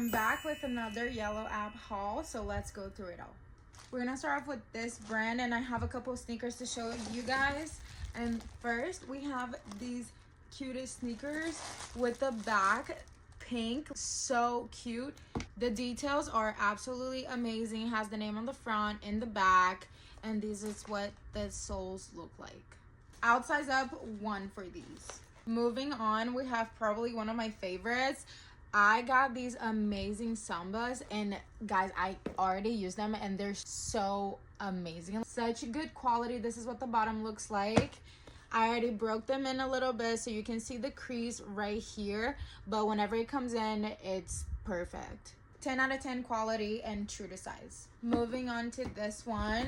I'm back with another yellow app haul, so let's go through it all. We're gonna start off with this brand, and I have a couple of sneakers to show you guys. And first, we have these cutest sneakers with the back pink, so cute. The details are absolutely amazing. It has the name on the front, in the back, and this is what the soles look like. I'll size up 1 for these. Moving on, we have probably one of my favorites. I got these amazing Sambas, and guys, I already used them and they're so amazing. Such good quality. This is what the bottom looks like. I already broke them in a little bit so you can see the crease right here, but whenever it comes in, it's perfect. 10 out of 10 quality and true to size. Moving on to this one,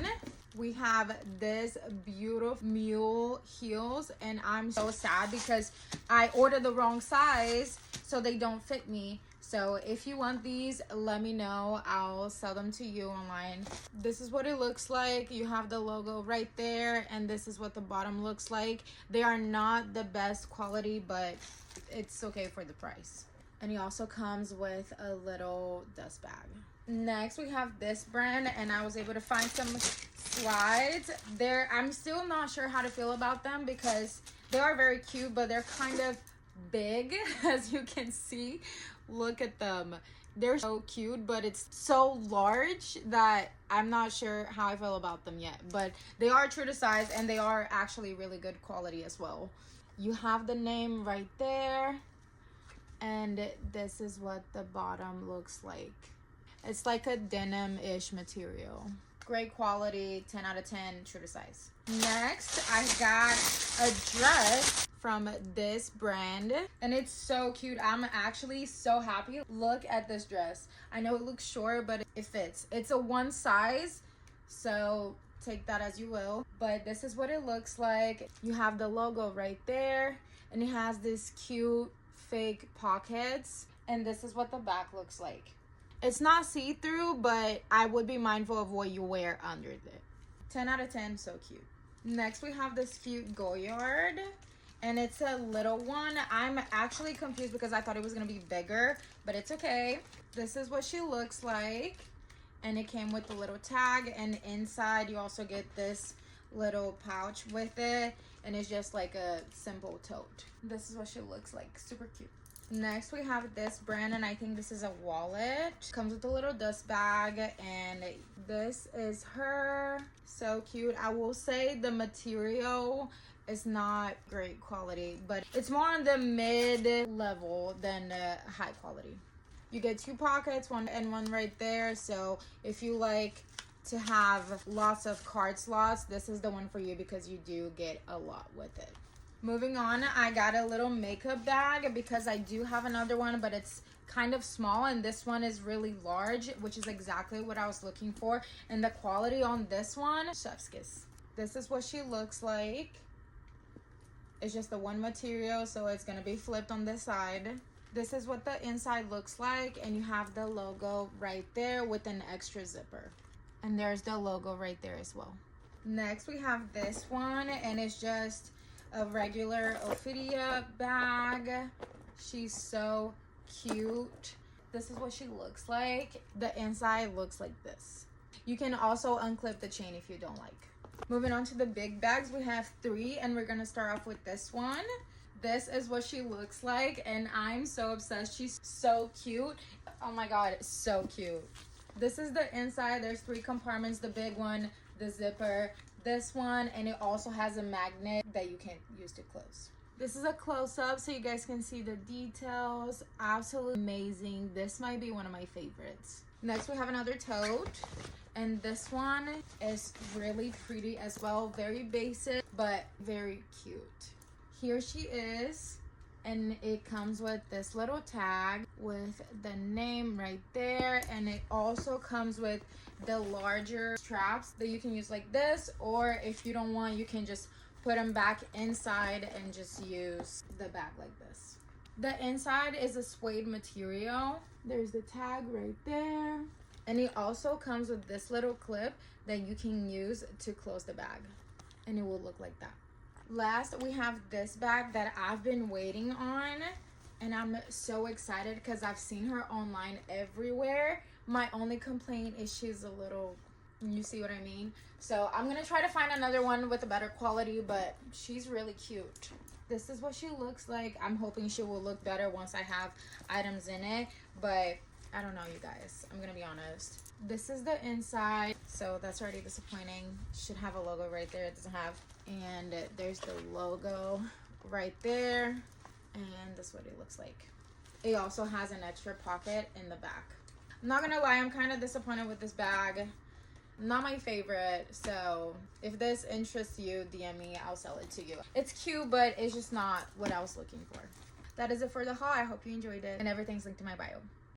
we have this beautiful Mule heels, and I'm so sad because I ordered the wrong size, so they don't fit me. So if you want these, let me know. I'll sell them to you online. This is what it looks like. You have the logo right there, and this is what the bottom looks like. They are not the best quality, but it's okay for the price. And he also comes with a little dust bag. Next, we have this brand, and I was able to find some slides. I'm still not sure how to feel about them because they are very cute, but they're kind of big, as you can see. Look at them. They're so cute, but it's so large that I'm not sure how I feel about them yet. But they are true to size, and they are actually really good quality as well. You have the name right there. And this is what the bottom looks like. It's like a denim-ish material. Great quality, 10 out of 10, true to size. Next, I got a dress from this brand, and it's so cute. I'm actually so happy. Look at this dress. I know it looks short, but it fits. It's a 1 size, so take that as you will. But this is what it looks like. You have the logo right there, and it has this cute fake pockets, and this is what the back looks like. It's not see-through, but I would be mindful of what you wear under it. 10 out of 10, so cute. Next, we have this cute Goyard, and it's a little one. I'm actually confused because I thought it was gonna be bigger, but it's okay. This is what she looks like, and it came with a little tag, and inside you also get this little pouch with it, and it's just like a simple tote. This is what she looks like, super cute. Next, we have this brand, and I think this is a wallet. Comes with a little dust bag, and this is her. So cute. I will say the material is not great quality, but it's more on the mid level than the high quality. You get 2 pockets, one and one right there, so if you like to have lots of card slots, this is the one for you because you do get a lot with it. Moving on, I got a little makeup bag because I do have another one, but it's kind of small, and this one is really large, which is exactly what I was looking for. And the quality on this one, chef's kiss. This is what she looks like. It's just the one material, so it's gonna be flipped on this side. This is what the inside looks like, and you have the logo right there with an extra zipper. And there's the logo right there as well. Next, we have this one, and it's just a regular Ofelia bag. She's so cute. This is what she looks like. The inside looks like this. You can also unclip the chain if you don't like. Moving on to the big bags, we have 3, and we're gonna start off with this one. This is what she looks like, and I'm so obsessed. She's so cute. Oh my god, it's so cute. This is the inside. There's 3 compartments, the big one, the zipper, this one, and it also has a magnet that you can use to close. This is a close-up so you guys can see the details. Absolutely amazing. This might be one of my favorites. Next, we have another tote, and this one is really pretty as well. Very basic, but very cute. Here she is. And it comes with this little tag with the name right there, and it also comes with the larger straps that you can use like this, or if you don't want, you can just put them back inside and just use the bag like this. The inside is a suede material. There's the tag right there, and it also comes with this little clip that you can use to close the bag, and it will look like that. Last, we have this bag that I've been waiting on, and I'm so excited because I've seen her online everywhere. My only complaint is she's a little, you see what I mean? So I'm gonna try to find another one with a better quality, but she's really cute. This is what she looks like. I'm hoping she will look better once I have items in it, but I don't know, you guys. I'm gonna be honest. This is the inside, so that's already disappointing. Should have a logo right there. It doesn't have. And there's the logo right there, and that's what it looks like. It also has an extra pocket in the back. I'm not gonna lie, I'm kind of disappointed with this bag. Not my favorite, so if this interests you, DM me, I'll sell it to you. It's cute, but it's just not what I was looking for. That is it for the haul. I hope you enjoyed it, and everything's linked in my bio.